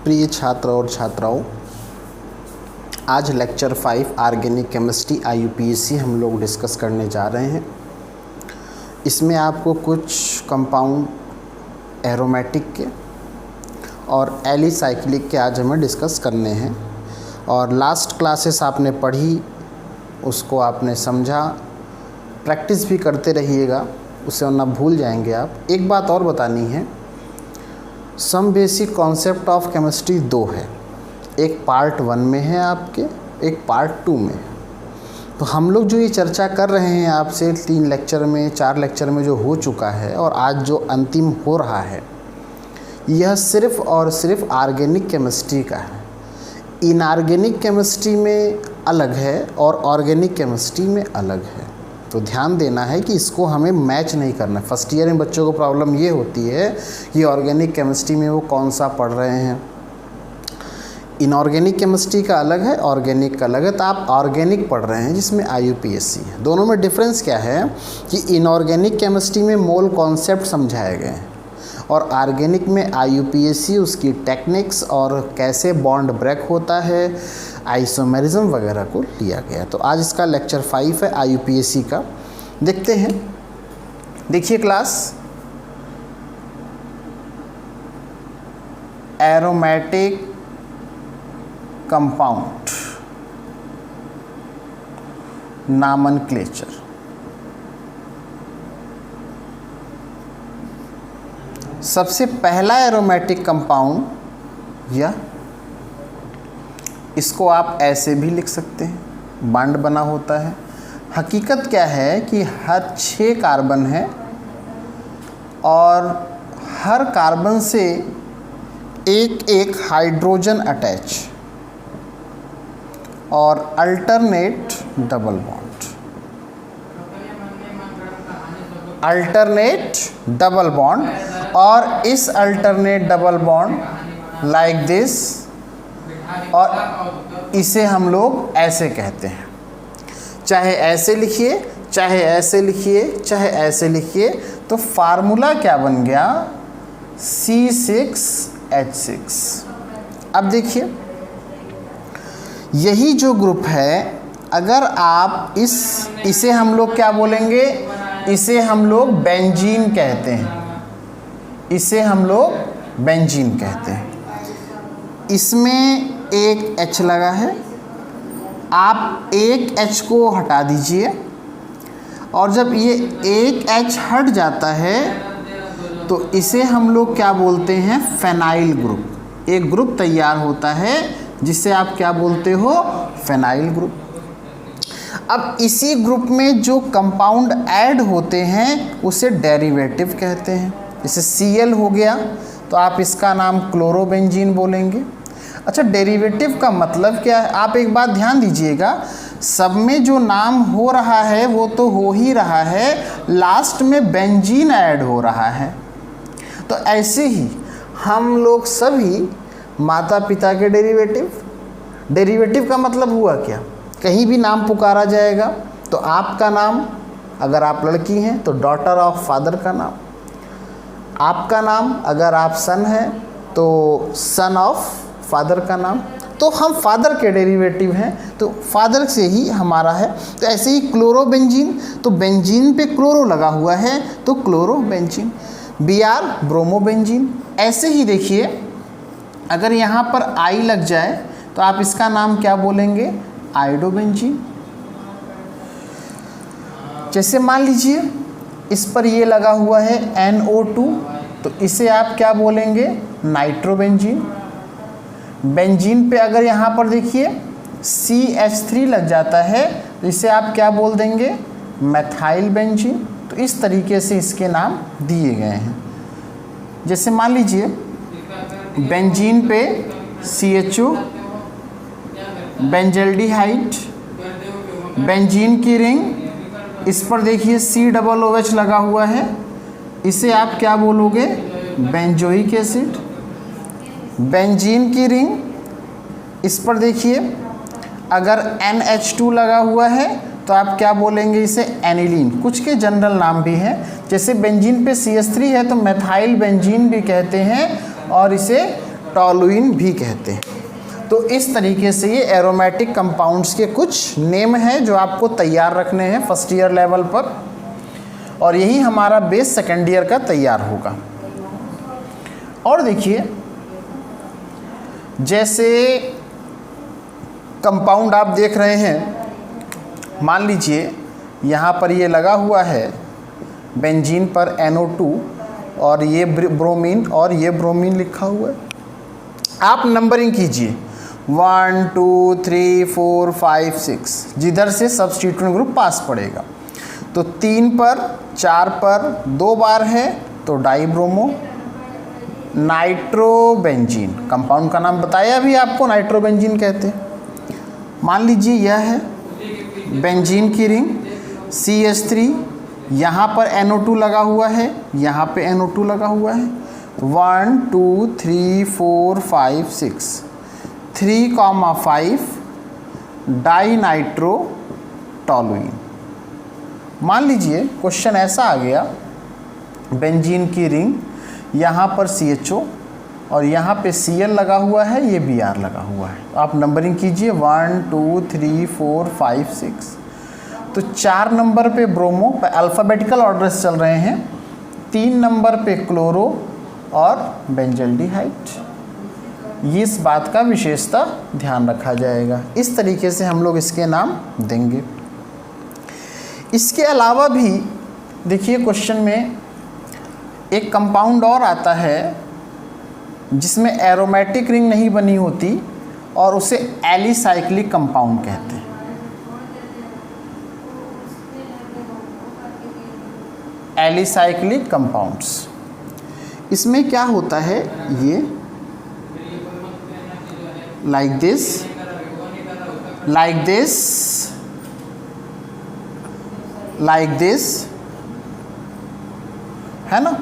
प्रिय छात्र और छात्राओं, आज लेक्चर 5 ऑर्गेनिक केमिस्ट्री IUPAC हम लोग डिस्कस करने जा रहे हैं। इसमें आपको कुछ कंपाउंड एरोमेटिक के और एलिसाइक्लिक के आज हमें डिस्कस करने हैं। और लास्ट क्लासेस आपने पढ़ी, उसको आपने समझा, प्रैक्टिस भी करते रहिएगा, उसे वरना भूल जाएंगे आप। एक बात और बतानी है, some basic concept of chemistry 2 है, एक पार्ट 1 में है आपके, एक पार्ट 2 में। तो हम लोग जो ये चर्चा कर रहे हैं आपसे 3 लेक्चर में 4 लेक्चर में जो हो चुका है और आज जो अंतिम हो रहा है, यह सिर्फ और सिर्फ ऑर्गेनिक केमिस्ट्री का है। इनऑर्गेनिक केमिस्ट्री में अलग है और ऑर्गेनिक केमिस्ट्री में अलग है। तो ध्यान देना है कि इसको हमें मैच नहीं करना। फर्स्ट ईयर में बच्चों को प्रॉब्लम ये होती है कि ऑर्गेनिक केमिस्ट्री में वो कौन सा पढ़ रहे हैं। इनऑर्गेनिक केमिस्ट्री का अलग है, ऑर्गेनिक का अलग है। तो आप ऑर्गेनिक पढ़ रहे हैं जिसमें IUPAC है। दोनों में डिफरेंस क्या है कि इनऑर्गेनिक केमिस्ट्री में मोल कॉन्सेप्ट समझाए गए हैं और ऑर्गेनिक में IUPAC उसकी टेक्निक्स और कैसे बॉन्ड ब्रेक होता है, आइसोमेरिज्म वगैरह को लिया गया। तो आज इसका लेक्चर 5 है IUPAC का। देखते हैं, देखिए क्लास, एरोमेटिक कंपाउंड नॉमेनक्लेचर। सबसे पहला एरोमेटिक कंपाउंड, या इसको आप ऐसे भी लिख सकते हैं, बॉन्ड बना होता है। हकीकत क्या है कि हर 6 कार्बन है और हर कार्बन से एक एक हाइड्रोजन अटैच और alternate double bond, alternate double bond. और इस alternate double bond like this, और इसे हम लोग ऐसे कहते हैं। चाहे ऐसे लिखिए, चाहे ऐसे लिखिए, चाहे ऐसे लिखिए। तो फार्मूला क्या बन गया? C6H6। अब देखिए, यही जो ग्रुप है, अगर आप इसे हम लोग क्या बोलेंगे? इसे हम लोग बेंजीन कहते हैं। इसे हम लोग बेंजीन कहते हैं। इसमें एक H लगा है, आप एक H को हटा दीजिए और जब ये एक H हट जाता है तो इसे हम लोग क्या बोलते हैं? Phenyl group. एक ग्रुप तैयार होता है जिसे आप क्या बोलते हो? Phenyl group. अब इसी ग्रुप में जो कंपाउंड ऐड होते हैं उसे डेरिवेटिव कहते हैं। जैसे Cl हो गया तो आप इसका नाम क्लोरोबेंजीन बोलेंगे। अच्छा, डेरिवेटिव का मतलब क्या है? आप एक बात ध्यान दीजिएगा, सब में जो नाम हो रहा है वो तो हो ही रहा है, लास्ट में बेंजीन ऐड हो रहा है। तो ऐसे ही हम लोग सभी माता पिता के डेरिवेटिव। डेरिवेटिव का मतलब हुआ क्या? कहीं भी नाम पुकारा जाएगा तो आपका नाम, अगर आप लड़की हैं तो डॉटर ऑफ फादर का नाम, आपका नाम अगर आप सन हैं तो सन ऑफ फादर का नाम। तो हम फादर के डेरिवेटिव हैं, तो फादर से ही हमारा है। तो ऐसे ही क्लोरोबेंजीन, तो बेंजीन पे क्लोरो लगा हुआ है तो क्लोरोबेंजीन। Br bromobenzene. ऐसे ही देखिए, अगर यहाँ पर I लग जाए तो आप इसका नाम क्या बोलेंगे? आयोडोबेंजीन। जैसे मान लीजिए इस पर ये लगा हुआ है NO2, तो इसे आप क्या बोलेंगे? नाइट्रोबेंजीन। बेंजीन पे अगर यहाँ पर देखिए CH3 लग जाता है तो इसे आप क्या बोल देंगे? Methyl benzene. तो इस तरीके से इसके नाम दिए गए हैं। जैसे मान लीजिए बेंजीन पे CHO, बेंजल्डिहाइड, बेंजीन की रिंग, इस पर देखिए COOH लगा हुआ है, इसे आप क्या बोलोगे? Benzoic acid. बेंजीन की रिंग, इस पर देखिए अगर NH2 लगा हुआ है तो आप क्या बोलेंगे? इसे एनिलीन। कुछ के जनरल नाम भी हैं, जैसे बेंजीन पे CH3 है तो मेथाइल बेंजीन भी कहते हैं और इसे टॉलुइन भी कहते हैं। तो इस तरीके से ये एरोमेटिक कंपाउंड्स के कुछ नेम हैं जो आपको तैयार रखने हैं फर्स्ट ईयर लेवल पर, और यही हमारा बेस सेकेंड ईयर का तैयार होगा। और देखिए, जैसे कंपाउंड आप देख रहे हैं, मान लीजिए यहाँ पर ये लगा हुआ है बेंजीन पर NO2 और ये ब्रोमीन और ये ब्रोमीन लिखा हुआ है। आप नंबरिंग कीजिए 1 2 3 4 5 6, जिधर से सब्स्टिट्यूएंट ग्रुप पास पड़ेगा। तो 3 पर 4 पर 2 बार है तो डाइब्रोमो। नाइट्रोबेंजीन, कंपाउंड का नाम बताया अभी आपको, नाइट्रोबेंजीन कहते हैं। मान लीजिए यह है बेंजीन की रिंग CH3, यहाँ पर NO2 लगा हुआ है, यहाँ पे NO2 लगा हुआ है। 1 2 3 4 5 6, 3,5 डाइनाइट्रो टॉलुइन। मान लीजिए क्वेश्चन ऐसा आ गया, बेंजीन की रिंग, यहाँ पर CHO और यहाँ पे Cl लगा हुआ है, ये Br लगा हुआ है। तो आप नंबरिंग कीजिए 1 2 3 4 5 6। तो 4 नंबर पे ब्रोमो, अल्फ़ाबेटिकल ऑर्डर से चल रहे हैं। 3 नंबर पे क्लोरो और बेंजल्डिहाइड। ये इस बात का विशेषता ध्यान रखा जाएगा। इस तरीके से हम लोग इसके नाम देंगे। इसके अलावा भी देखिए क्वेश्चन में एक कंपाउंड और आता है जिसमें एरोमेटिक रिंग नहीं बनी होती और उसे एलिसाइक्लिक कंपाउंड कहते हैं। एलिसाइक्लिक कंपाउंड्स, इसमें क्या होता है, ये like this, like this, like this, है ना।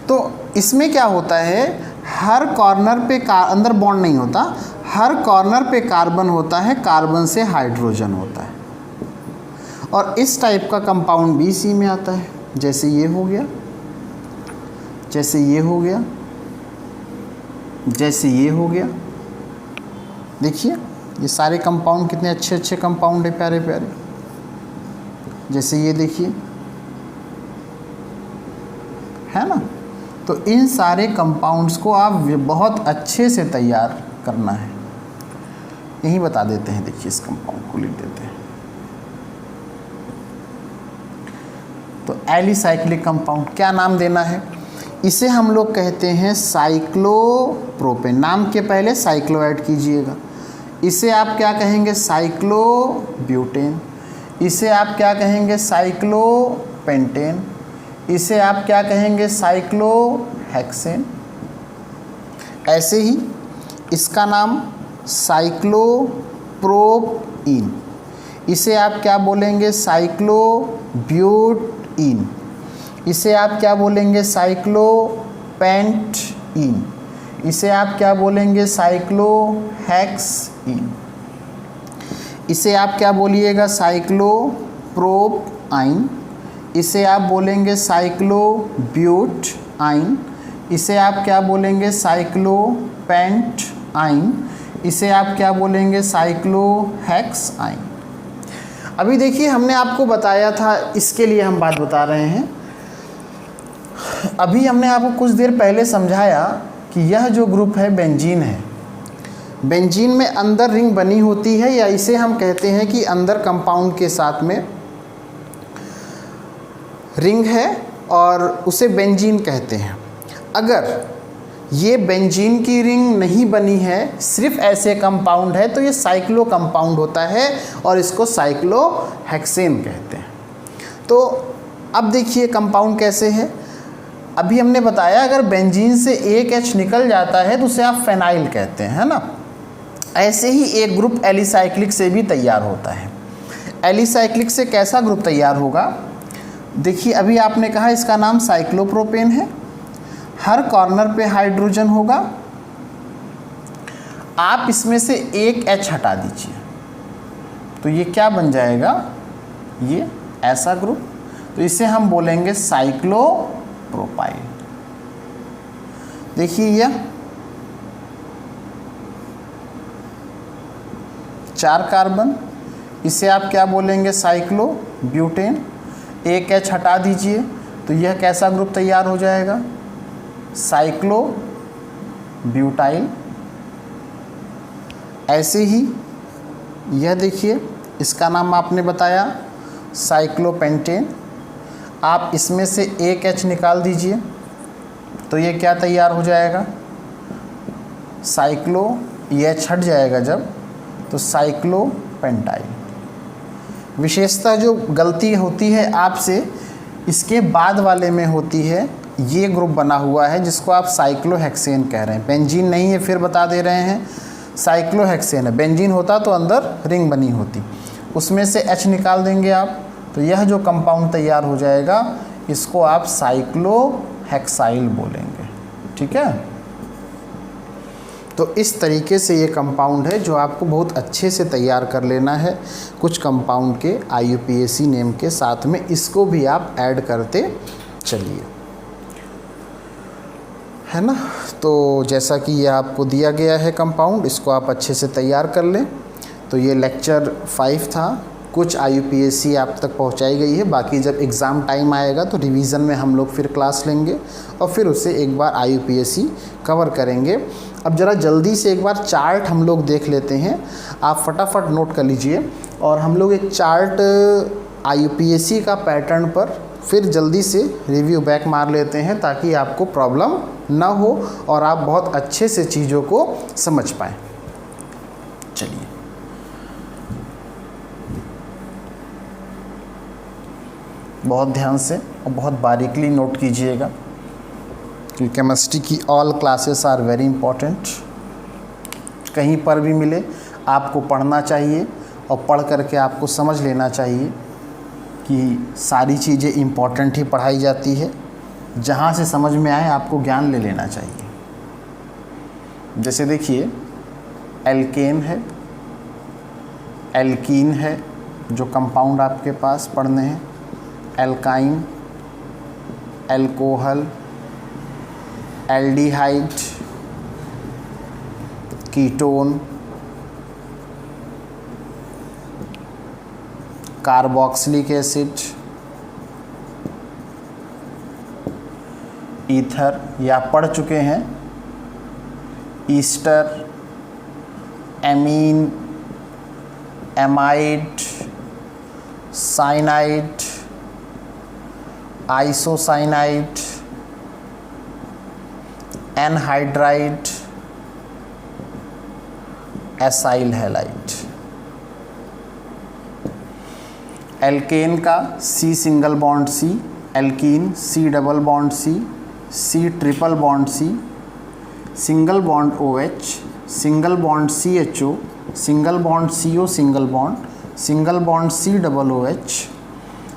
तो इसमें क्या होता है, हर कॉर्नर पे अंदर बॉन्ड नहीं होता, हर कॉर्नर पे कार्बन होता है, कार्बन से हाइड्रोजन होता है। और इस टाइप का कंपाउंड भी इसी में आता है। जैसे ये हो गया, जैसे ये हो गया, जैसे ये हो गया। देखिए ये सारे कंपाउंड कितने अच्छे अच्छे कंपाउंड है, प्यारे प्यारे। जैसे ये देखिए, है ना। तो इन सारे कंपाउंड्स को आप बहुत अच्छे से तैयार करना है। यही बता देते हैं, देखिए इस कंपाउंड को लिख देते हैं। तो एलिसाइक्लिक कंपाउंड, क्या नाम देना है इसे, हम लोग कहते हैं साइक्लोप्रोपेन। नाम के पहले साइक्लो ऐड कीजिएगा। इसे आप क्या कहेंगे, साइक्लोब्यूटेन। इसे आप क्या कहेंगे, साइक्लोपेंटेन। इसे आप क्या कहेंगे, साइक्लोहेक्सेन। ऐसे ही इसका नाम साइक्लोप्रोपीन। इसे आप क्या बोलेंगे, साइक्लोब्यूटीन। इसे आप क्या बोलेंगे, साइक्लोपेंटीन। इसे आप क्या बोलेंगे, साइक्लोहेक्सीन। इसे आप क्या बोलिएगा, साइक्लोप्रोपाइन। इसे आप बोलेंगे साइक्लोब्यूटाइन। इसे आप क्या बोलेंगे, साइक्लोपेंटाइन। इसे आप क्या बोलेंगे, साइक्लोहेक्साइन। अभी देखिए हमने आपको बताया था, इसके लिए हम बात बता रहे हैं। अभी हमने आपको कुछ देर पहले समझाया कि यह जो ग्रुप है बेंजीन है। बेंजीन में अंदर रिंग बनी होती है, या इसे हम कहते हैं कि अंदर कंपाउंड के साथ में रिंग है और उसे बेंजीन कहते हैं। अगर ये बेंजीन की रिंग नहीं बनी है, सिर्फ ऐसे कंपाउंड है, तो ये साइक्लो कंपाउंड होता है और इसको साइक्लोहेक्सेन कहते हैं। तो अब देखिए कंपाउंड कैसे है। अभी हमने बताया अगर बेंजीन से एक H निकल जाता है तो उसे आप फेनाइल कहते हैं, है ना। ऐसे ही एक ग्रुप एलिसाइक्लिक से भी तैयार होता है। एलिसाइक्लिक से कैसा ग्रुप तैयार होगा, देखिए अभी आपने कहा इसका नाम साइक्लोप्रोपेन है। हर कॉर्नर पे हाइड्रोजन होगा। आप इसमें से एक H हटा दीजिए तो ये क्या बन जाएगा, ये ऐसा ग्रुप। तो इसे हम बोलेंगे साइक्लोप्रोपाइल। देखिए 4 कार्बन, इसे आप क्या बोलेंगे, साइक्लो ब्यूटेन। एक H हटा दीजिए तो यह कैसा ग्रुप तैयार हो जाएगा, साइक्लो ब्यूटाइल। ऐसे ही यह देखिए, इसका नाम आपने बताया साइक्लोपेंटेन। आप इसमें से एक H निकाल दीजिए तो ये क्या तैयार हो जाएगा, साइक्लो, ये H हट जाएगा जब, तो साइक्लोपेंटाइल। विशेषतः जो गलती होती है आपसे इसके बाद वाले में होती है, ये ग्रुप बना हुआ है जिसको आप साइक्लोहेक्सेन कह रहे हैं। बेंजीन नहीं है, फिर बता दे रहे हैं, साइक्लोहेक्सेन है। बेंजीन होता तो अंदर रिंग बनी होती, उसमें से H निकाल देंगे आप तो यह जो कंपाउंड तैयार हो जाएगा इसको आप साइक्लोहेक्साइल बोलेंगे। ठीक है, तो इस तरीके से ये कंपाउंड है जो आपको बहुत अच्छे से तैयार कर लेना है कुछ कंपाउंड के IUPAC नेम के साथ में, इसको भी आप ऐड करते चलिए, है ना। तो जैसा कि ये आपको दिया गया है कंपाउंड, इसको आप अच्छे से तैयार कर लें। तो ये लेक्चर 5 था, कुछ IUPAC आप तक पहुंचाई गई है, बाकी जब एग्ज़ाम टाइम आएगा तो रिवीजन में हम लोग फिर क्लास लेंगे और फिर उसे एक बार IUPAC कवर करेंगे। अब ज़रा जल्दी से एक बार चार्ट हम लोग देख लेते हैं, आप फटाफट नोट कर लीजिए और हम लोग एक चार्ट IUPAC का पैटर्न पर फिर जल्दी से रिव्यू बैक मार लेते हैं ताकि आपको प्रॉब्लम ना हो और आप बहुत अच्छे से चीज़ों को समझ पाएँ। चलिए, बहुत ध्यान से और बहुत बारीकली नोट कीजिएगा कि केमिस्ट्री की all classes are very important. कहीं पर भी मिले आपको पढ़ना चाहिए और पढ़ करके आपको समझ लेना चाहिए कि सारी चीज़ें इम्पॉर्टेंट ही पढ़ाई जाती है, जहाँ से समझ में आए आपको ज्ञान ले लेना चाहिए। जैसे देखिए, एल्केन है, एल्कीन है, जो कंपाउंड आपके पास पढ़ने हैं, alkyne, alcohol, aldehyde, ketone, carboxylic acid, ether, या पढ़ चुके हैं, ester, amine, amide, cyanide, isocyanide, anhydride, acyl halide. Alkane का C single bond C, alkene C double bond C, C triple bond C, single bond OH, single bond CHO, single bond CO single bond, single bond C double OH,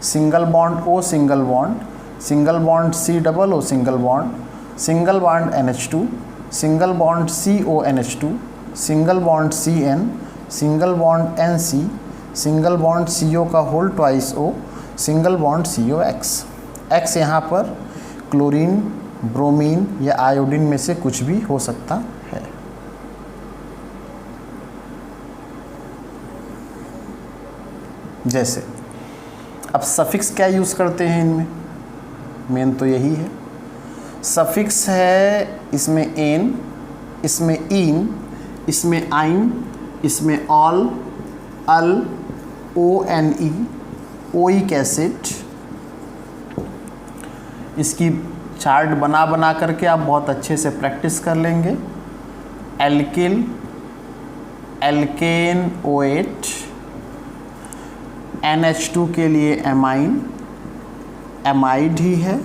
single bond O single bond, single bond C double O single bond, single bond NH2, single bond CONH2, single bond CN, single bond NC, single bond CO का whole twice O, single bond COX। X यहाँ पर chlorine, bromine या iodine में से कुछ भी हो सकता है। जैसे अब सफिक्स क्या यूज़ करते हैं इनमें, मेन तो यही है। सफिक्स है इसमें एन, इसमें इन, इसमें आइन, इसमें ऑल, अल, ONE, ओइक एसिड। इसकी चार्ट बना करके आप बहुत अच्छे से प्रैक्टिस कर लेंगे। एल्किल, एल्केन OH, NH2 के लिए एमाइन, एमाइड ही है,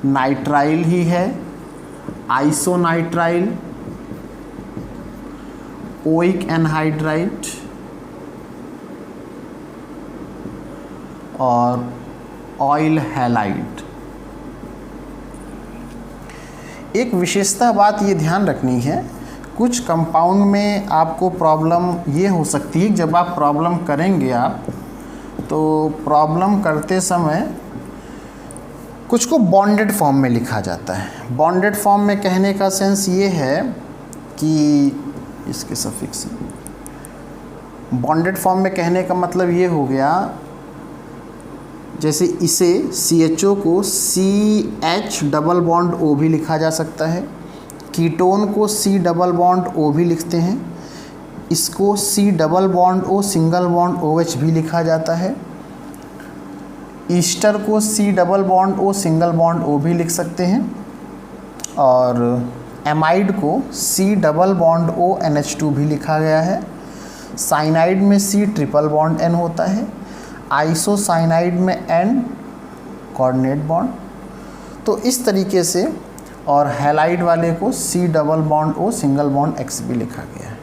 नाइट्राइल ही है, आइसोनाइट्राइल, ओइक एनहाइड्राइड और ऑयल हैलाइड। एक विशेषता बात ये ध्यान रखनी है, कुछ कंपाउंड में आपको प्रॉब्लम ये हो सकती है, जब आप प्रॉब्लम करेंगे आप तो प्रॉब्लम करते समय कुछ को बॉन्डेड फॉर्म में लिखा जाता है। बॉन्डेड फॉर्म में कहने का सेंस ये है कि इसके सफिक्स बॉन्डेड फॉर्म में कहने का मतलब ये हो गया, जैसे इसे CHO को CH डबल बॉन्ड O भी लिखा जा सकता है, कीटोन को C डबल बॉन्ड O भी लिखते हैं, इसको C double bond O single bond OH भी लिखा जाता है, ईस्टर को C double bond O single bond O भी लिख सकते हैं, और एमाइड को C double bond O NH2 भी लिखा गया है। साइनाइड में C ट्रिपल बॉन्ड N होता है, आइसोसाइनाइड में N कोऑर्डिनेट बॉन्ड। तो इस तरीके से, और हैलाइड वाले को C double bond O single bond X भी लिखा गया है।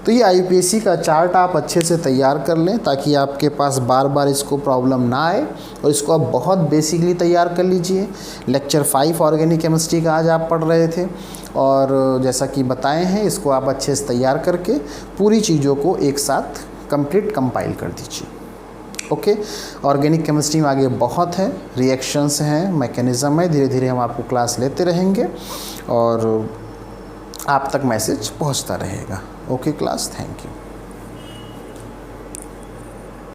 तो ये IUPAC का चार्ट आप अच्छे से तैयार कर लें ताकि आपके पास बार बार इसको प्रॉब्लम ना आए, और इसको आप बहुत बेसिकली तैयार कर लीजिए। लेक्चर 5 ऑर्गेनिक केमिस्ट्री का आज आप पढ़ रहे थे, और जैसा कि बताए हैं इसको आप अच्छे से तैयार करके पूरी चीज़ों को एक साथ कंप्लीट कंपाइल कर दीजिए। ओके, ऑर्गेनिक केमिस्ट्री में आगे बहुत है, रिएक्शंस हैं, मैकेनिज़्म है, धीरे धीरे हम आपको क्लास लेते रहेंगे और आप तक मैसेज पहुंचता रहेगा। Okay class, thank you.